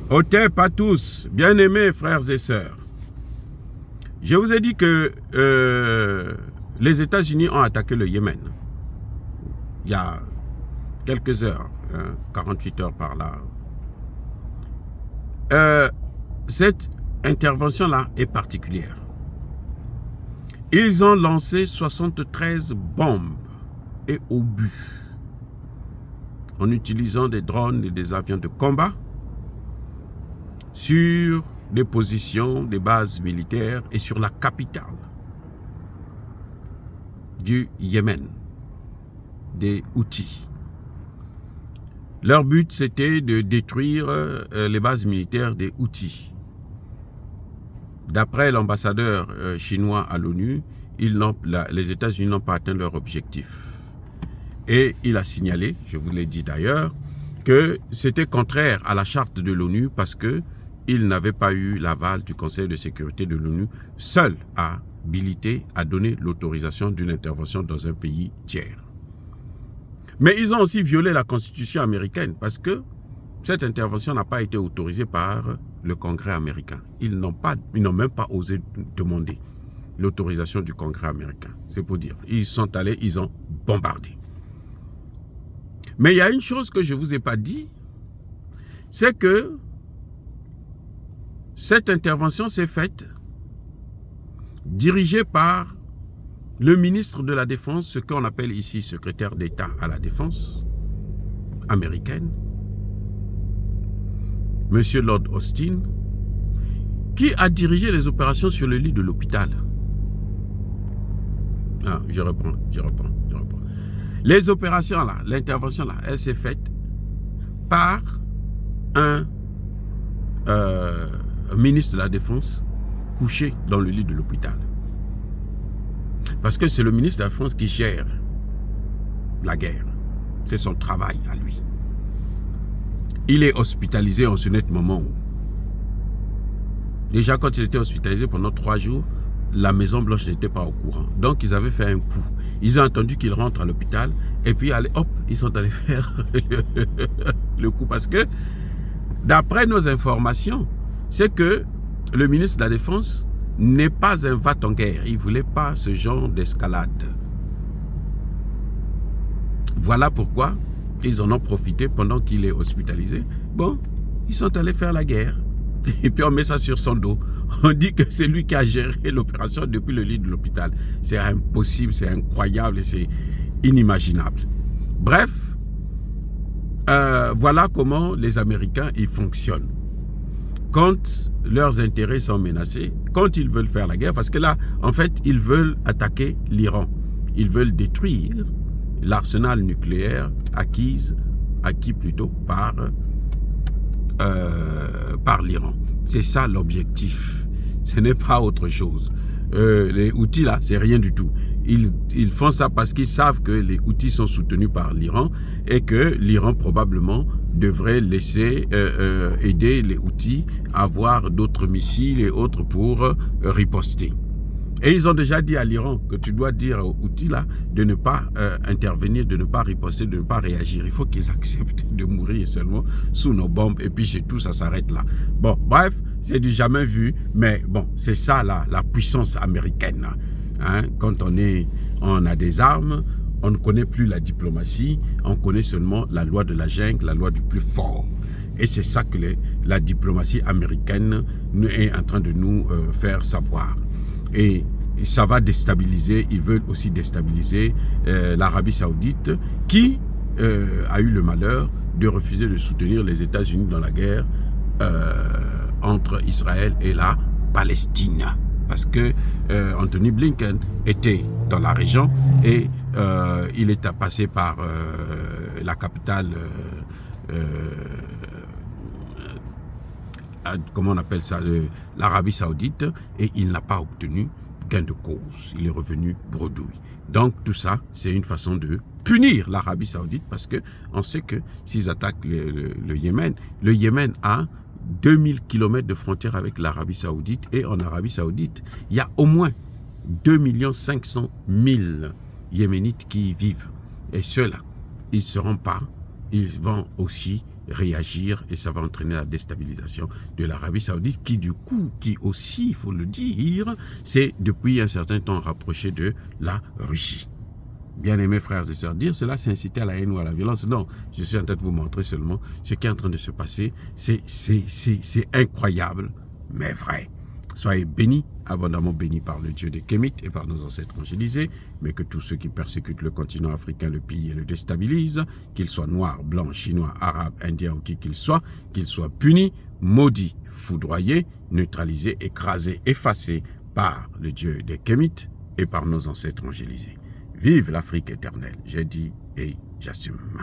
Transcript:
Otep à tous, bien-aimés frères et sœurs. Je vous ai dit que les États-Unis ont attaqué le Yémen. Il y a quelques heures, 48 heures par là. Cette intervention-là est particulière. Ils ont lancé 73 bombes et obus en utilisant des drones et des avions de combat sur des positions, des bases militaires et sur la capitale du Yémen, des Houthis. Leur but, c'était de détruire les bases militaires des Houthis. D'après l'ambassadeur chinois à l'ONU, les États-Unis n'ont pas atteint leur objectif. Et il a signalé, je vous l'ai dit d'ailleurs, que c'était contraire à la charte de l'ONU parce qu'il n'avait pas eu l'aval du Conseil de sécurité de l'ONU seul habilité à donner l'autorisation d'une intervention dans un pays tiers. Mais ils ont aussi violé la Constitution américaine parce que cette intervention n'a pas été autorisée par le Congrès américain. Ils n'ont même pas osé demander l'autorisation du Congrès américain. C'est pour dire. Ils sont allés, ils ont bombardé. Mais il y a une chose que je ne vous ai pas dit, c'est que cette intervention s'est faite dirigée par le ministre de la Défense, ce qu'on appelle ici secrétaire d'État à la Défense américaine, M. Lord Austin, qui a dirigé les opérations sur le lit de l'hôpital. Je reprends. Les opérations là, l'intervention là, elle s'est faite par un ministre de la Défense couché dans le lit de l'hôpital. Parce que c'est le ministre de la Défense qui gère la guerre. C'est son travail à lui. Il est hospitalisé en ce net moment. Déjà, quand il était hospitalisé pendant 3 jours, la Maison-Blanche n'était pas au courant. Donc, ils avaient fait un coup. Ils ont attendu qu'il rentre à l'hôpital et puis, hop, ils sont allés faire le coup. Parce que, d'après nos informations, c'est que le ministre de la Défense n'est pas un va-t-en-guerre. Il ne voulait pas ce genre d'escalade. Voilà pourquoi ils en ont profité pendant qu'il est hospitalisé. Bon, ils sont allés faire la guerre. Et puis on met ça sur son dos. On dit que c'est lui qui a géré l'opération depuis le lit de l'hôpital. C'est impossible, c'est incroyable, c'est inimaginable. Bref, voilà comment les Américains ils fonctionnent. Quand leurs intérêts sont menacés, quand ils veulent faire la guerre, parce que là, en fait, ils veulent attaquer l'Iran. Ils veulent détruire l'arsenal nucléaire acquis par l'Iran. C'est ça l'objectif. Ce n'est pas autre chose. Les Houthis là, c'est rien du tout. Ils font ça parce qu'ils savent que les Houthis sont soutenus par l'Iran et que l'Iran probablement devrait laisser aider les Houthis à avoir d'autres missiles et autres pour riposter. Et ils ont déjà dit à l'Iran que tu dois dire aux Houthis là de ne pas intervenir, de ne pas riposter, de ne pas réagir. Il faut qu'ils acceptent de mourir seulement sous nos bombes et puis c'est tout, ça s'arrête là. Bon, bref, c'est du jamais vu, mais bon, c'est ça la puissance américaine. Hein? Quand on a des armes, on ne connaît plus la diplomatie, on connaît seulement la loi de la jungle, la loi du plus fort. Et c'est ça que la diplomatie américaine est en train de nous faire savoir. Et ça va déstabiliser, ils veulent aussi déstabiliser l'Arabie Saoudite qui a eu le malheur de refuser de soutenir les États-Unis dans la guerre entre Israël et la Palestine. Parce que Anthony Blinken était dans la région et il est passé par la capitale, comment on appelle ça, l'Arabie Saoudite, et il n'a pas obtenu gain de cause. Il est revenu bredouille. Donc tout ça, c'est une façon de punir l'Arabie Saoudite parce que on sait que s'ils attaquent le Yémen a 2000 km de frontière avec l'Arabie Saoudite, et en Arabie Saoudite, il y a au moins 2 500 000 Yéménites qui y vivent. Et ceux-là, ils ne seront pas, ils vont aussi réagir et ça va entraîner la déstabilisation de l'Arabie Saoudite qui aussi, il faut le dire, c'est depuis un certain temps rapproché de la Russie. Bien-aimés frères et sœurs, dire cela c'est inciter à la haine ou à la violence. Non, je suis en train de vous montrer seulement ce qui est en train de se passer. C'est incroyable, mais vrai. Soyez bénis, abondamment bénis par le Dieu des Kémites et par nos ancêtres angélisés, mais que tous ceux qui persécutent le continent africain le pillent et le déstabilisent, qu'ils soient noirs, blancs, chinois, arabes, indiens ou qui qu'ils soient punis, maudits, foudroyés, neutralisés, écrasés, effacés par le Dieu des Kémites et par nos ancêtres angélisés. Vive l'Afrique éternelle, j'ai dit et j'assume.